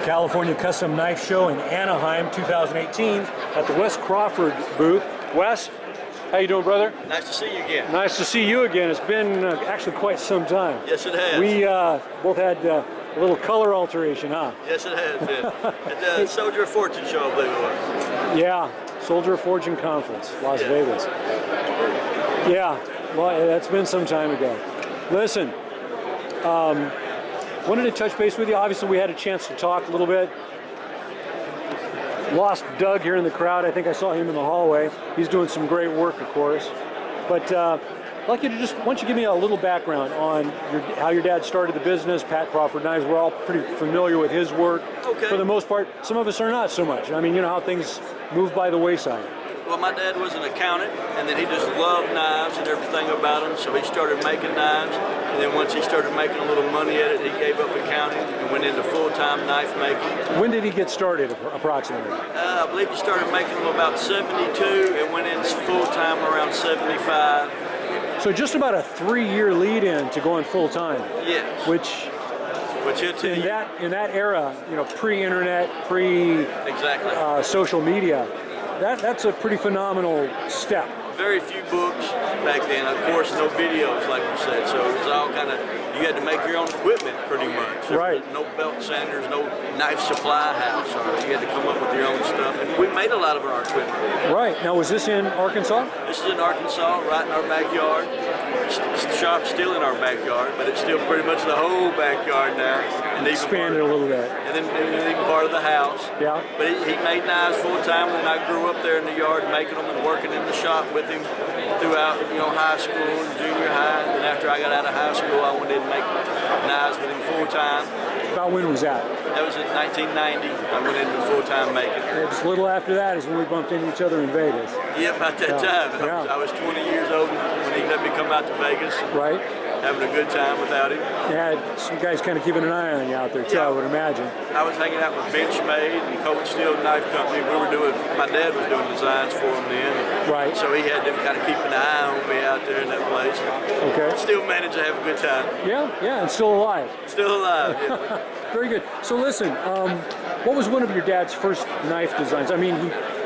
California Custom Knife Show in Anaheim 2018 at the Wes Crawford booth. Wes, how you doing, brother? Nice to see you again. Nice to see you again. It's been actually quite some time. Yes, it has. We both had a little color alteration, huh? Yes, it has been. At the Soldier of Fortune show, I believe it was. Yeah, Soldier of Fortune Conference, Las Vegas. Yeah, well, that's been some time ago. Listen, wanted to touch base with you. Obviously, we had a chance to talk a little bit. Lost Doug here in the crowd. I think I saw him in the hallway. He's doing some great work, of course. But I'd like you to why don't you give me a little background on how your dad started the business, Pat Crawford Knives. We're all pretty familiar with his work. Okay. For the most part, some of us are not so much. I mean, you know how things move by the wayside. Well, my dad was an accountant, and then he just loved knives and everything about them, so he started making knives. And then once he started making a little money at it, he gave up accounting and went into full-time knife making. When did he get started, approximately? I believe he started making them about 72 and went in full-time around 75. So just about a 3-year lead-in to going full-time. Yes. Which in that era, you know, pre-internet, exactly. Social media, that's a pretty phenomenal step. Very few books back then. Of course, no videos, like you said. So it was all kind of, you had to make your own equipment pretty much. Right. No belt sanders, no knife supply house. You had to come up with your own stuff. And we made a lot of our equipment. Right. Now, was this in Arkansas? This is in Arkansas, right in our backyard. The shop's still in our backyard, but it's still pretty much the whole backyard now. And expanded a little bit. And then even part of the house. Yeah. But he made knives full time, and I grew up there in the yard making them and working in the shop with him throughout, high school and junior high. And then after I got out of high school, I went in and make knives with him full time. About when was that? That was in 1990. I went into full time making. Yeah, just a little after that is when we bumped into each other in Vegas. Yeah, about that time. Yeah. I was 20 years old when he let me come out to Vegas. Right. Having a good time without him. Yeah, some guys kind of keeping an eye on you out there too, I would imagine. I was hanging out with Benchmade and Cold Steel Knife Company. My dad was doing designs for them then. Right. So he had them kind of keeping an eye on me out there in that place. Okay. Still managed to have a good time. Yeah, and still alive. Still alive, yeah. Very good. So listen, what was one of your dad's first knife designs? I mean,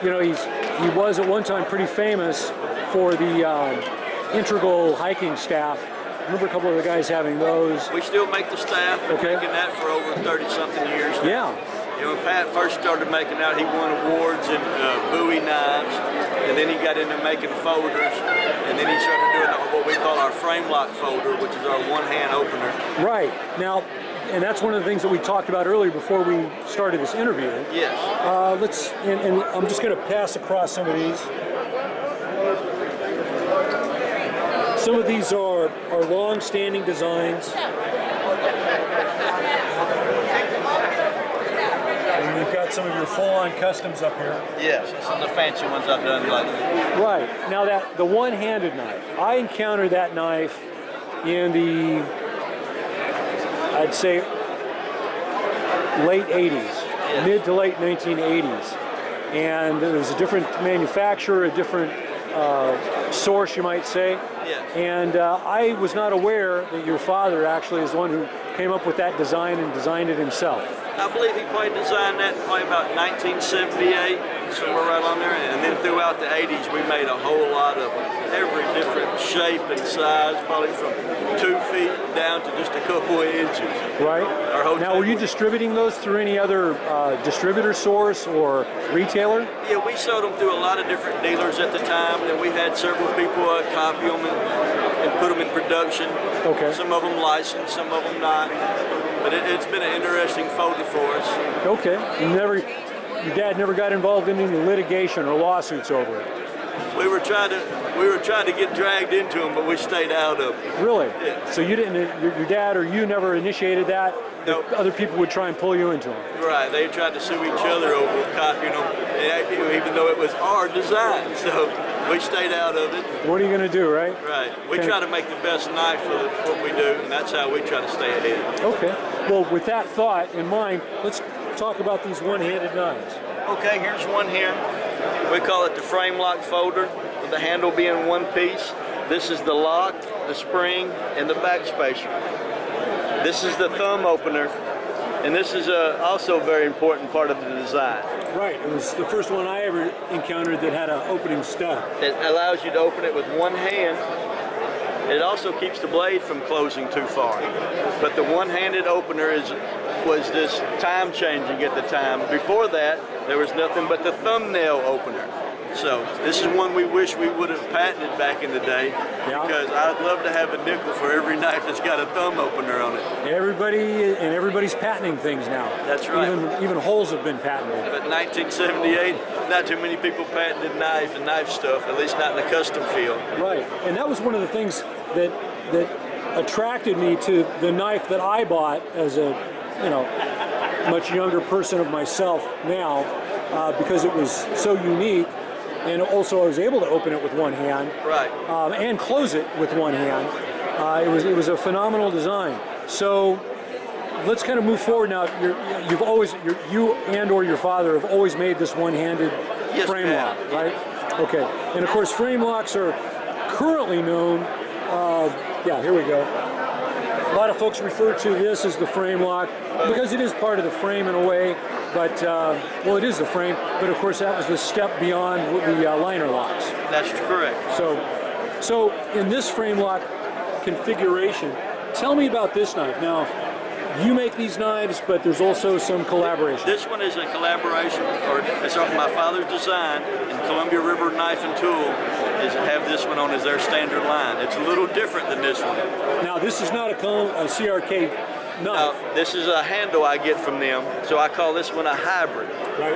he was at one time pretty famous for the integral hiking staff. I remember a couple of the guys having those. We still make the staff. Been making that for over 30-something years now. Yeah. When Pat first started making that, he won awards in Bowie knives, and then he got into making folders, and then he started doing what we call our frame lock folder, which is our one-hand opener. Right. Now, and that's one of the things that we talked about earlier before we started this interview. Yes. And I'm just going to pass across some of these. Some of these are long-standing designs. And you've got some of your full-on customs up here. Yes, some of the fancy ones I've done lately. Right. Now the one-handed knife, I encountered that knife in the, I'd say, late 80s, mid to late 1980s. And there was a different manufacturer, a different source, you might say. Yes. And I was not aware that your father actually is the one who came up with that design and designed it himself. I believe he probably designed that probably about 1978, somewhere right on there. And then throughout the 80s, we made a whole lot of them. Every different shape and size, probably from 2 feet down to just a couple of inches. Right. Now, were you distributing those through any other distributor source or retailer? Yeah, we sold them through a lot of different dealers at the time, and we had several people copy them and put them in production. Okay. Some of them licensed, some of them not. But it's been an interesting folder for us. Okay. Your dad never got involved in any litigation or lawsuits over it? We were trying to get dragged into them, but we stayed out of it. Really? Yeah. So you didn't, your dad or you never initiated that? No. Other people would try and pull you into them? Right. They tried to sue each other over copying them, even though it was our design. So we stayed out of it. What are you going to do, right? Right. We try to make the best knife for what we do, and that's how we try to stay ahead. Okay. Well, with that thought in mind, let's talk about these one-handed knives. Okay, here's one here. We call it the frame lock folder, with the handle being one piece. This is the lock, the spring, and the backspacer. This is the thumb opener. And this is also a very important part of the design. Right. It was the first one I ever encountered that had an opening stud. It allows you to open it with one hand. It also keeps the blade from closing too far. But the one-handed opener was just time-changing at the time. Before that, there was nothing but the thumbnail opener. So this is one we wish we would have patented back in the day, because I'd love to have a nickel for every knife that's got a thumb opener on it. Everybody's patenting things now. That's right. Even holes have been patented. But 1978, not too many people patented knives and knife stuff, at least not in the custom field. Right, and that was one of the things that attracted me to the knife that I bought as a much younger person of myself now, because it was so unique. And also I was able to open it with one hand, right, and close it with one hand. It was a phenomenal design. So let's kind of move forward now. You and/or your father have always made this one-handed frame lock, right? Okay. And of course, frame locks are currently known. Here we go. A lot of folks refer to this as the frame lock because it is part of the frame in a way. But, it is the frame, but of course that was the step beyond the liner locks. That's correct. So in this frame lock configuration, tell me about this knife. Now, you make these knives, but there's also some collaboration. This one is a collaboration, or it's my father's design, and Columbia River Knife and Tool have this one on as their standard line. It's a little different than this one. Now, this is not a CRK knife. This is a handle I get from them, so I call this one a hybrid,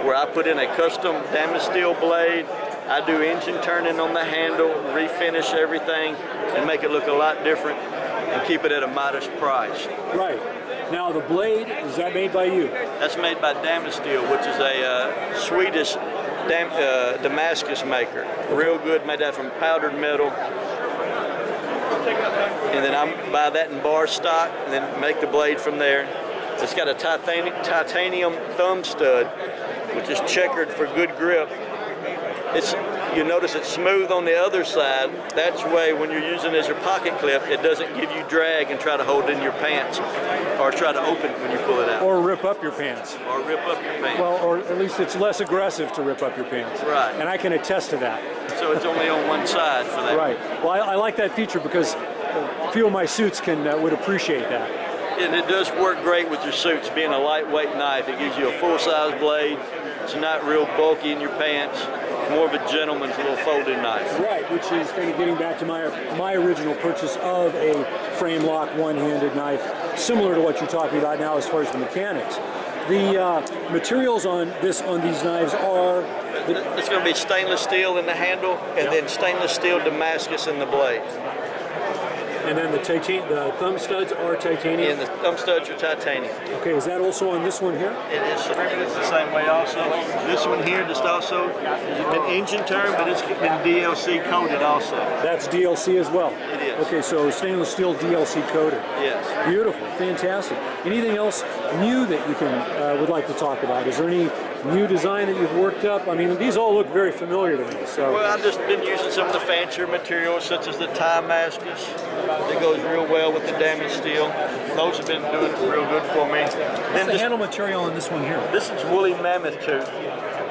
where I put in a custom damaged steel blade. I do engine turning on the handle, refinish everything, and make it look a lot different, and keep it at a modest price. Right. Now the blade, is that made by you? That's made by Damaged Steel, which is a Swedish Damascus maker. Real good, made that from powdered metal. And then I buy that in bar stock and then make the blade from there. It's got a titanium thumb stud, which is checkered for good grip. You notice it's smooth on the other side. That's way when you're using it as your pocket clip, it doesn't give you drag and try to hold in your pants or try to open when you pull it out. Or rip up your pants. Or rip up your pants. Well, or at least it's less aggressive to rip up your pants. Right. And I can attest to that. So it's only on one side for that. Right. Well, I like that feature because a few of my suits would appreciate that. And it does work great with your suits, being a lightweight knife. It gives you a full-size blade. It's not real bulky in your pants. It's more of a gentleman's little folding knife. Right, which is kind of getting back to my original purchase of a frame lock one-handed knife, similar to what you're talking about now as far as the mechanics. The materials on these knives are... It's going to be stainless steel in the handle, and then stainless steel Damascus in the blade. And then the thumb studs are titanium? And the thumb studs are titanium. Okay, is that also on this one here? It is. It's the same way also. This one here just also has been engine turned, but it's been DLC coated also. That's DLC as well? It is. Okay, so stainless steel DLC coated. Yes. Beautiful, fantastic. Anything else new that you would like to talk about? Is there any new design that you've worked up? I mean, these all look very familiar to me. So. Well, I've just been using some of the fancier materials, such as the Damascus. That goes real well with the damaged steel. Those have been doing real good for me. What's the handle material on this one here? This is woolly mammoth tooth.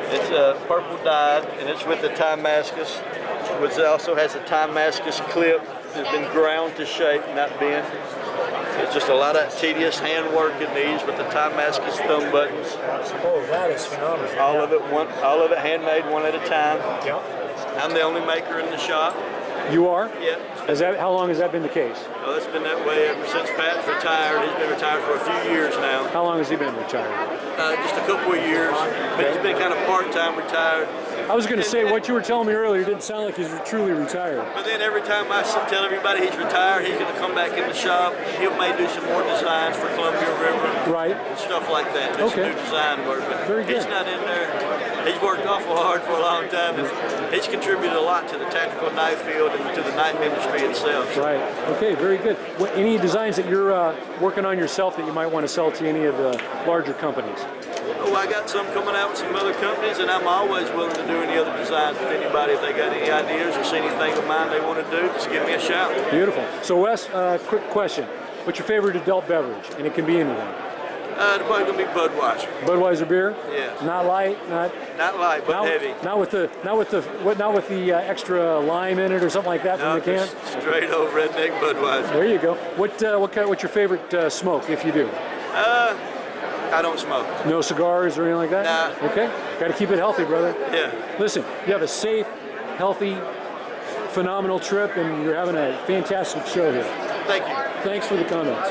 It's purple dyed, and it's with the Damascus, which also has a Damascus clip that's been ground to shape, not bent. It's just a lot of tedious hand work in these with the Damascus thumb buttons. Oh, that is phenomenal. All of it handmade, one at a time. Yep. I'm the only maker in the shop. You are? Yeah. How long has that been the case? Well, it's been that way ever since Pat's retired. He's been retired for a few years now. How long has he been retired? Just a couple of years. But he's been kind of part-time retired. I was going to say, what you were telling me earlier didn't sound like he's truly retired. But then every time I tell everybody he's retired, he's going to come back in the shop. He may do some more designs for Columbia River. Right. And stuff like that. Do some new design work. But very good. He's not in there. He's worked awful hard for a long time. And he's contributed a lot to the tactical knife field and to the knife industry itself. Right. Okay, very good. Any designs that you're working on yourself that you might want to sell to any of the larger companies? Oh, I got some coming out with some other companies, and I'm always willing to do any other designs with anybody. If they got any ideas or see anything of mine they want to do, just give me a shout. Beautiful. So Wes, quick question. What's your favorite adult beverage? And it can be anything. It's probably gonna be Budweiser. Budweiser beer. Yeah. Not light, not Light, but heavy. Not with the extra lime in it or something like that from No, the can. just straight old redneck Budweiser. There you go. What's your favorite smoke if you do? I don't smoke. No cigars or anything like that? Nah. Okay. Got to keep it healthy, brother. Yeah. Listen, you have a safe, healthy, phenomenal trip, and you're having a fantastic show here. Thank you. Thanks for the comments.